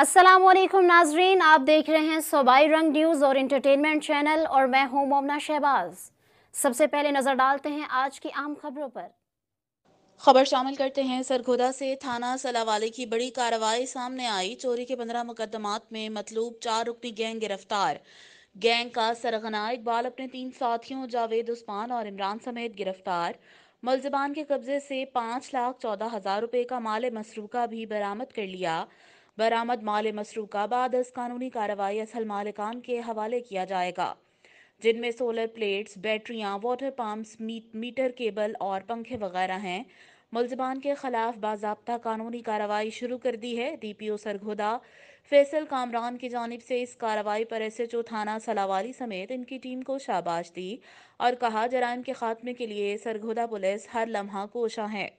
अस्सलाम वालेकुम नाजरीन, आप देख रहे हैं सूबाई रंग न्यूज़ और इंटरटेनमेंट चैनल और मैं हूं मोमना शहबाज। सबसे पहले नजर डालते हैं आज की अहम खबरों पर। खबर शामिल करते हैं सरगोदा से। थाना सलावाली की बड़ी कार्रवाई सामने आई। चोरी के 15 मुकदमात में मतलूब 4 रुकनी गैंग गिरफ्तार। गैंग का सरगना इकबाल अपने 3 साथियों जावेद, उस्मान और इमरान समेत गिरफ्तार। मुलजिमान के कब्जे से 5,14,000 रुपए का माल मसरूका भी बरामद कर लिया। बरामद माल मसरूका बाद इस कानूनी कार्रवाई असल मालिकान के हवाले किया जाएगा, जिनमें सोलर प्लेट्स, बैटरियां, वाटर पम्प्स, मीटर केबल और पंखे वगैरह हैं। मुलजिमान के खिलाफ बाज़ाब्ता कानूनी कार्रवाई शुरू कर दी है। DPO सरगोदा फैसल कामरान की जानिब से इस कार्रवाई पर SHO थाना सलावाली समेत इनकी टीम को शाबाश दी और कहा, जराइम के खात्मे के लिए सरगोदा पुलिस हर लम्हा कोशा है।